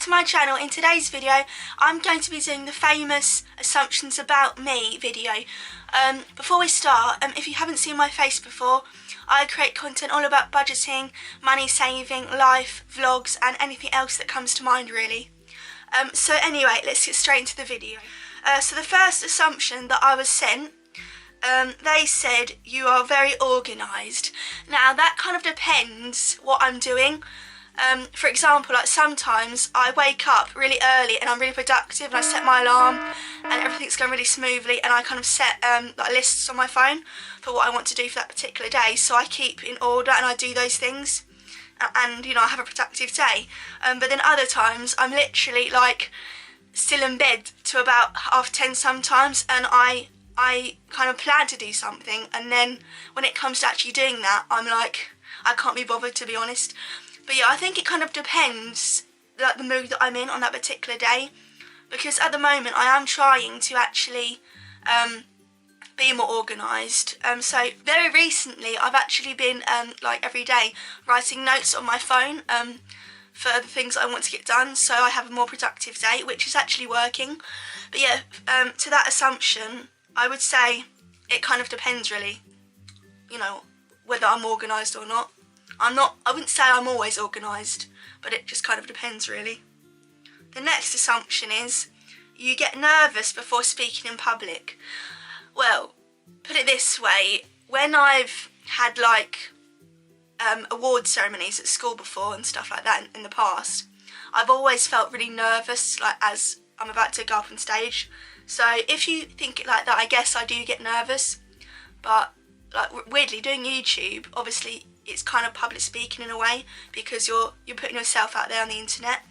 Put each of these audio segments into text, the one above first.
to my channel. In today's video I'm going to be doing the famous assumptions about me video. Before we start, if you haven't seen my face before, I create content all about budgeting, money saving, life, vlogs and anything else that comes to mind really. So anyway, let's get straight into the video. So the first assumption that I was sent, they said you are very organised. Now that kind of depends what I'm doing. For example, like sometimes I wake up really early and I'm really productive and I set my alarm and everything's going really smoothly, and I kind of set like lists on my phone for what I want to do for that particular day, so I keep in order and I do those things and you know I have a productive day. But then other times I'm literally like still in bed to about 10:30 sometimes, and I kind of plan to do something, and then when it comes to actually doing that I'm like I can't be bothered, to be honest. But yeah, I think it kind of depends like the mood that I'm in on that particular day, because at the moment I am trying to actually be more organised. So very recently I've actually been like every day writing notes on my phone for the things I want to get done, so I have a more productive day, which is actually working. But yeah, to that assumption I would say it kind of depends really, you know, whether I'm organised or not. I wouldn't say I'm always organised, but it just kind of depends really. The next assumption is you get nervous before speaking in public. Well, put it this way, when I've had like award ceremonies at school before and stuff like that in the past, I've always felt really nervous like as I'm about to go up on stage. So if you think it like that, I guess I do get nervous. But like weirdly, doing YouTube, obviously it's kind of public speaking in a way, because you're putting yourself out there on the internet.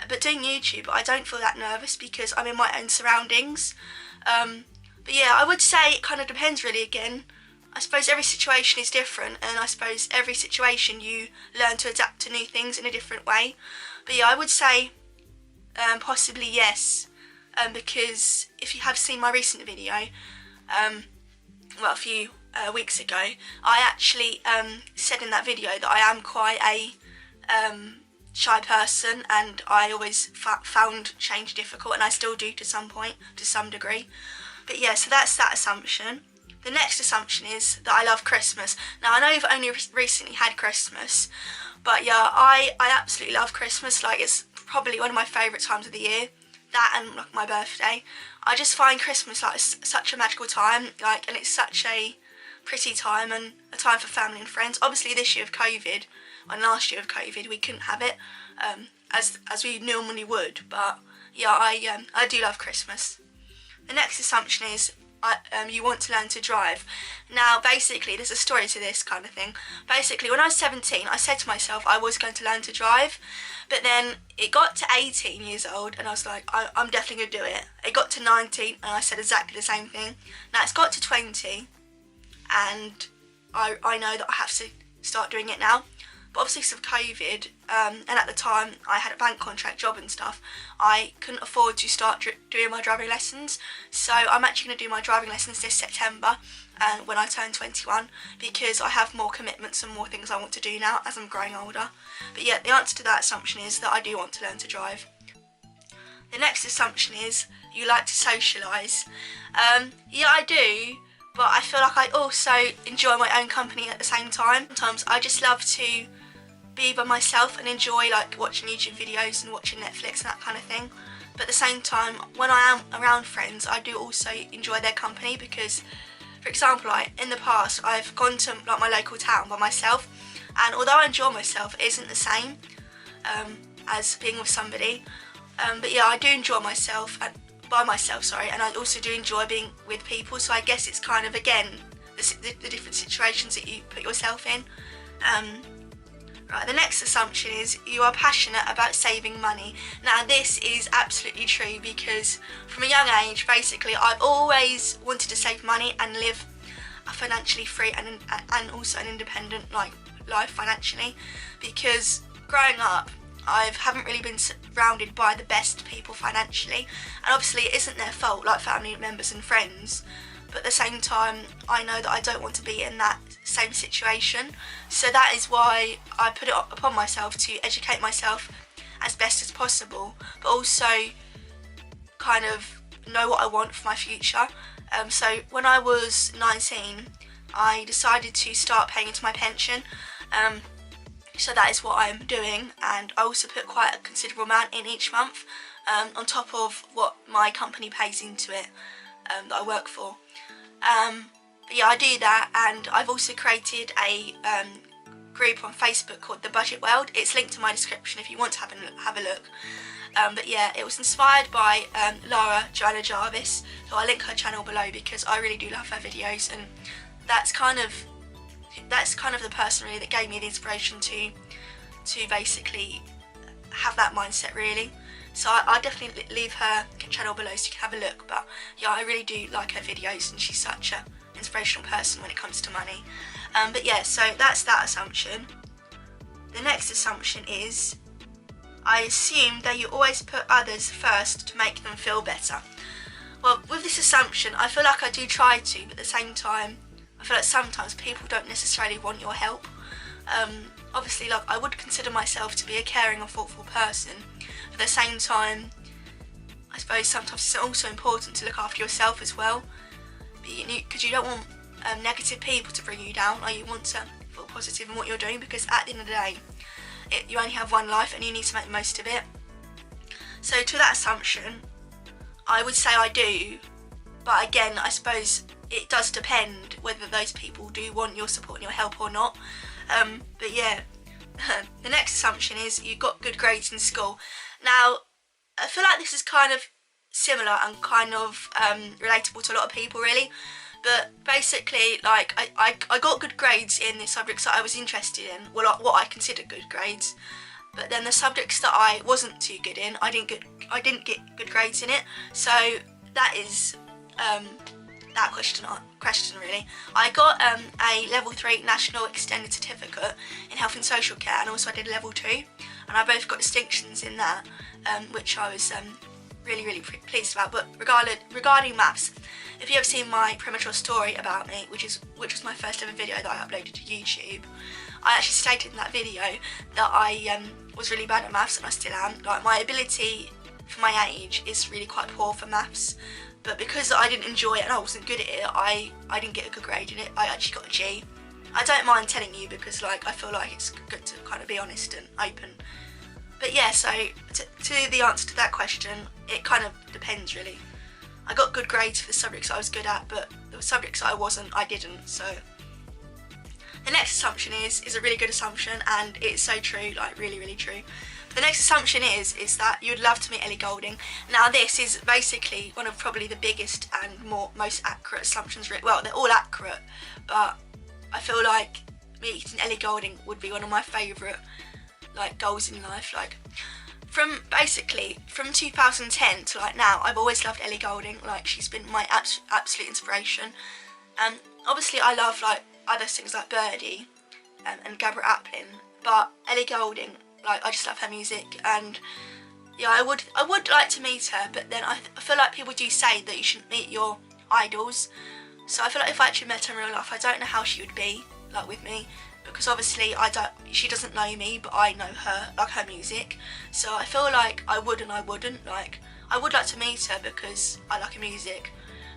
But doing YouTube, I don't feel that nervous because I'm in my own surroundings. But yeah, I would say it kind of depends really. Again, I suppose every situation is different, and I suppose every situation you learn to adapt to new things in a different way. But yeah, I would say possibly yes, because if you have seen my recent video, well, a few weeks ago, I actually said in that video that I am quite a shy person, and I always found change difficult, and I still do to some point, to some degree. But yeah, so that's that assumption. The next assumption is that I love Christmas. Now I know you've only recently had Christmas, but yeah, I absolutely love Christmas. Like, it's probably one of my favourite times of the year. That and like my birthday. I just find Christmas like such a magical time, like, and it's such a pretty time and a time for family and friends. Obviously this year of COVID, and last year of COVID, we couldn't have it as we normally would, but yeah, I do love Christmas. The next assumption is you want to learn to drive. Now basically there's a story to this kind of thing. Basically when I was 17 I said to myself I was going to learn to drive, but then it got to 18 years old and I was like I'm definitely going to do it. It got to 19 and I said exactly the same thing. Now it's got to 20 and I know that I have to start doing it now. But obviously because of COVID, and at the time I had a bank contract job and stuff, I couldn't afford to start doing my driving lessons. So I'm actually going to do my driving lessons this September when I turn 21, because I have more commitments and more things I want to do now as I'm growing older. But yeah, the answer to that assumption is that I do want to learn to drive. The next assumption is you like to socialise. Yeah, I do. But I feel like I also enjoy my own company at the same time. Sometimes I just love to be by myself and enjoy like watching YouTube videos and watching Netflix and that kind of thing. But at the same time, when I am around friends, I do also enjoy their company, because, for example, like in the past, I've gone to like my local town by myself, and although I enjoy myself, it isn't the same as being with somebody. But yeah, I do enjoy myself by myself, sorry, and I also do enjoy being with people, so I guess it's kind of, again, the different situations that you put yourself in. Right, the next assumption is you are passionate about saving money. Now this is absolutely true, because from a young age, basically, I've always wanted to save money and live a financially free and also an independent life financially, because growing up, I haven't really been surrounded by the best people financially, and obviously it isn't their fault, like family members and friends, but at the same time I know that I don't want to be in that same situation. So that is why I put it upon myself to educate myself as best as possible, but also kind of know what I want for my future. So when I was 19, I decided to start paying into my pension. So that is what I'm doing, and I also put quite a considerable amount in each month, on top of what my company pays into it, that I work for. But yeah, I do that, and I've also created a group on Facebook called The Budget World. It's linked in my description if you want to have a look. But yeah, it was inspired by LARA, JOANNA JARVIS, so I'll link her channel below because I really do love her videos, and that's kind of the person really that gave me the inspiration to basically have that mindset really. So I definitely leave her channel below so you can have a look. But yeah, I really do like her videos, and she's such an inspirational person when it comes to money. But yeah, so that's that assumption. The next assumption is, I assume that you always put others first to make them feel better. Well, with this assumption, I feel like I do try to, but at the same time, I feel like sometimes people don't necessarily want your help. Obviously, like, I would consider myself to be a caring or thoughtful person, but at the same time, I suppose sometimes it's also important to look after yourself as well, because you don't want negative people to bring you down. Like, you want to feel positive in what you're doing, because at the end of the day, you only have one life and you need to make the most of it. So to that assumption, I would say I do, but again, I suppose it does depend whether those people do want your support and your help or not. But yeah, the next assumption is you got good grades in school. Now, I feel like this is kind of similar and kind of relatable to a lot of people really. But basically, like, I got good grades in the subjects that I was interested in, well, what I consider good grades. But then the subjects that I wasn't too good in, I didn't get good grades in it. So that is that question really. I got a level 3 national extended certificate in health and social care, and also I did level 2, and I both got distinctions in that, which I was really pleased about. But regarding maths, if you have seen my premature story about me, which was my first ever video that I uploaded to YouTube, I actually stated in that video that I was really bad at maths, and I still am. Like, my ability for my age is really quite poor for maths, but because I didn't enjoy it and I wasn't good at it, I didn't get a good grade in it. I actually got a G. I don't mind telling you because, like, I feel like it's good to kind of be honest and open. But yeah, so to the answer to that question, it kind of depends really. I got good grades for the subjects I was good at, but the subjects I wasn't, I didn't. So the next assumption is a really good assumption, and it's so true, like really true. The next assumption is that you would love to meet Ellie Goulding. Now, this is basically one of probably the biggest and most accurate assumptions. Well, they're all accurate, but I feel like meeting Ellie Goulding would be one of my favourite like goals in life. Like, from 2010 to like now, I've always loved Ellie Goulding. Like, she's been my absolute inspiration. Obviously, I love like other things like Birdie and Gabrielle Aplin, but Ellie Goulding, like, I just love her music, and yeah, I would like to meet her. But then I feel like people do say that you shouldn't meet your idols. So I feel like if I actually met her in real life, I don't know how she would be like with me, because obviously she doesn't know me, but I know her, like her music. So I feel like I would and I wouldn't. Like, I would like to meet her because I like her music,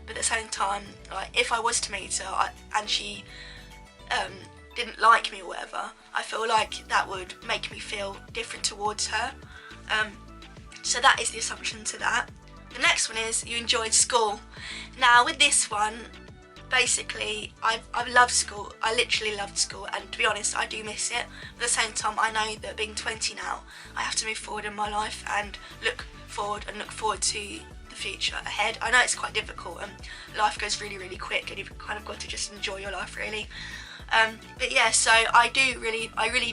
but at the same time, like, if I was to meet her and she didn't like me or whatever, I feel like that would make me feel different towards her. So that is the assumption to that. The next one is you enjoyed school. Now, with this one, basically, I've loved school. I literally loved school, and to be honest, I do miss it. But at the same time, I know that being 20 now, I have to move forward in my life and look forward to the future ahead. I know it's quite difficult, and life goes really quick, and you've kind of got to just enjoy your life really. But yeah, so I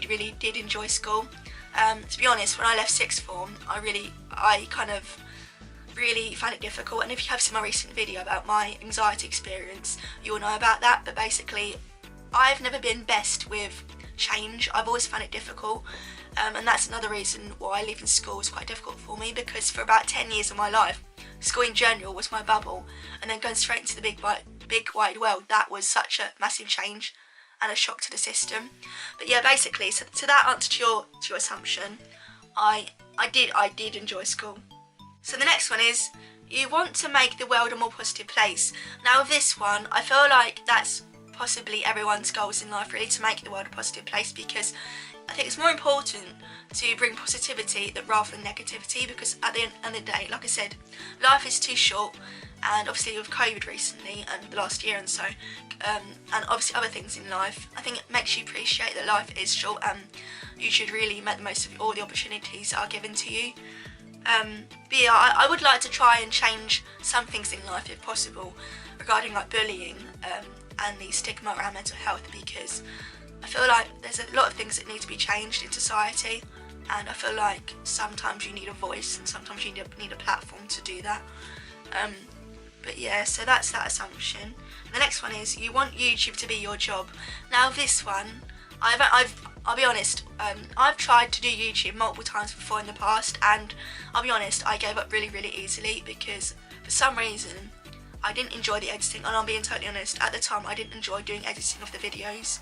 really did enjoy school. To be honest, when I left sixth form, I kind of really found it difficult, and if you have seen my recent video about my anxiety experience, you will know about that. But basically, I've never been best with change. I've always found it difficult, and that's another reason why leaving school was quite difficult for me, because for about 10 years of my life, school in general was my bubble, and then going straight into the big wide world, that was such a massive change and a shock to the system. But yeah, basically, so to that answer to your assumption, I did enjoy school. So the next one is, you want to make the world a more positive place. Now with this one, I feel like that's possibly everyone's goals in life, really, to make the world a positive place, because I think it's more important to bring positivity rather than negativity, because at the end of the day, like I said, life is too short, and obviously with COVID recently and the last year and so, and obviously other things in life, I think it makes you appreciate that life is short and you should really make the most of all the opportunities that are given to you. But yeah, I would like to try and change some things in life if possible regarding like bullying and the stigma around mental health, because I feel like there's a lot of things that need to be changed in society, and I feel like sometimes you need a voice and sometimes you need a platform to do that. But yeah, so that's that assumption. The next one is, you want YouTube to be your job. Now this one, I'll be honest, I've tried to do YouTube multiple times before in the past, and I'll be honest, I gave up really, really easily because for some reason I didn't enjoy the editing, and I'm being totally honest, at the time I didn't enjoy doing editing of the videos.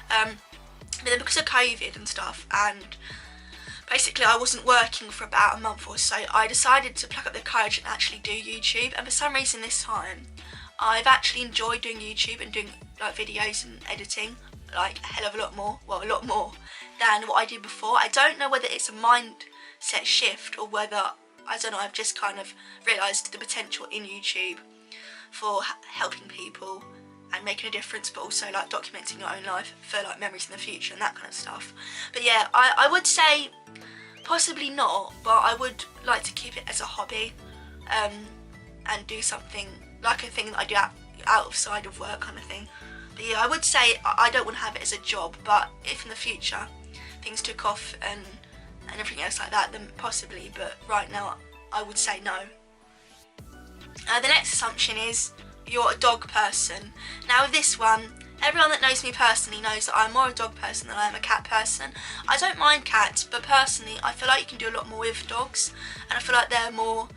But then because of COVID and stuff, and basically I wasn't working for about a month or so, I decided to pluck up the courage and actually do YouTube, and for some reason this time I've actually enjoyed doing YouTube and doing like videos and editing like a hell of a lot more, well, a lot more than what I did before. I don't know whether it's a mindset shift or whether, I don't know, I've just kind of realised the potential in YouTube for helping people and making a difference, but also like documenting your own life for like memories in the future and that kind of stuff. But yeah, I would say possibly not, but I would like to keep it as a hobby, and do something like a thing that I do outside of work kind of thing. But yeah, I would say I don't want to have it as a job, but if in the future things took off and everything else like that, then possibly, but right now I would say no. The next assumption is, you're a dog person. Now with this one, everyone that knows me personally knows that I'm more a dog person than I am a cat person. I don't mind cats, but personally I feel like you can do a lot more with dogs, and I feel like they're more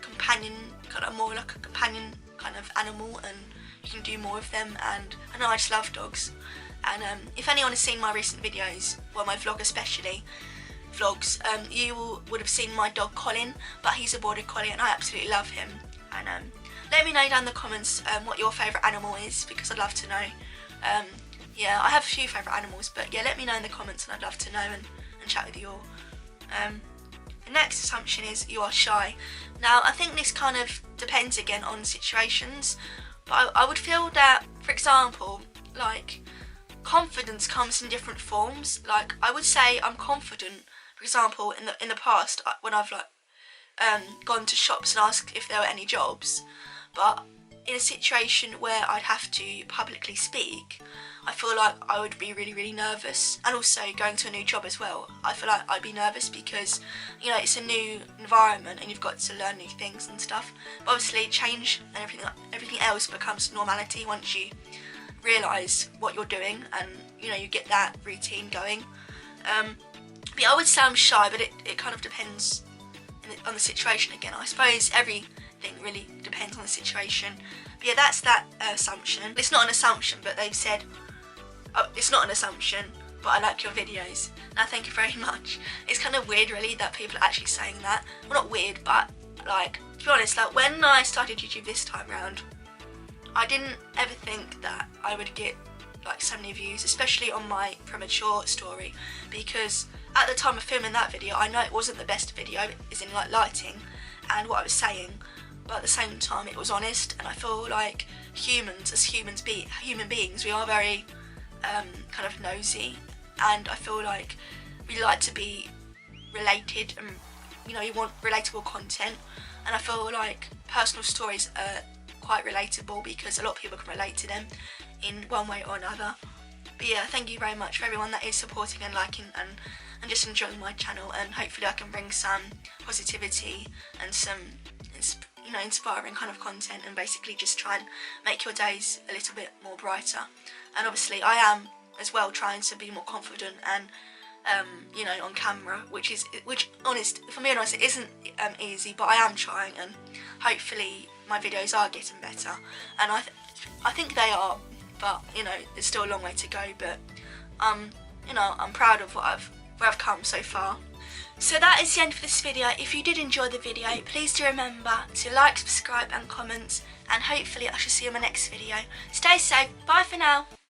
companion, kind of more like a companion kind of animal, and you can do more with them, and I know I just love dogs. And if anyone has seen my recent videos, well, my vlog especially, vlogs, you would have seen my dog Colin, but he's a border collie and I absolutely love him. And let me know down in the comments what your favourite animal is, because I'd love to know. Yeah, I have a few favourite animals, but yeah, let me know in the comments and I'd love to know and chat with you all. The next assumption is, you are shy. Now I think this kind of depends again on situations, but I would feel that, for example, like confidence comes in different forms. Like I would say I'm confident, for example, in the past when I've like gone to shops and asked if there were any jobs, but in a situation where I'd have to publicly speak, I feel like I would be really, really nervous. And also going to a new job as well, I feel like I'd be nervous because, you know, it's a new environment and you've got to learn new things and stuff. But obviously change and everything else becomes normality once you realise what you're doing and, you know, you get that routine going. But yeah, I would say I'm shy, but it kind of depends on the situation again. I suppose everything really depends on the situation. But yeah, that's that assumption. It's not an assumption, but they've said, oh, it's not an assumption, but I like your videos. Now thank you very much. It's kind of weird really that people are actually saying that. Well, not weird, but like, to be honest, like when I started YouTube this time round, I didn't ever think that I would get like so many views, especially on my premature story, because at the time of filming that video, I know it wasn't the best video, as in like lighting and what I was saying, but at the same time it was honest, and I feel like humans, as human beings, we are very kind of nosy, and I feel like we like to be related, and you know, you want relatable content, and I feel like personal stories are quite relatable because a lot of people can relate to them in one way or another. But yeah, thank you very much for everyone that is supporting and liking and just enjoying my channel, and hopefully I can bring some positivity and some inspiring kind of content, and basically just try and make your days a little bit more brighter. And obviously I am as well trying to be more confident and you know, on camera, which honest, if I'm being honest, it isn't easy, but I am trying, and hopefully my videos are getting better, and I think they are, but you know, there's still a long way to go. But you know, I'm proud of what I've where I've come so far. So that is the end of this video. If you did enjoy the video, please do remember to like, subscribe and comment, and hopefully I shall see you in my next video. Stay safe, bye for now.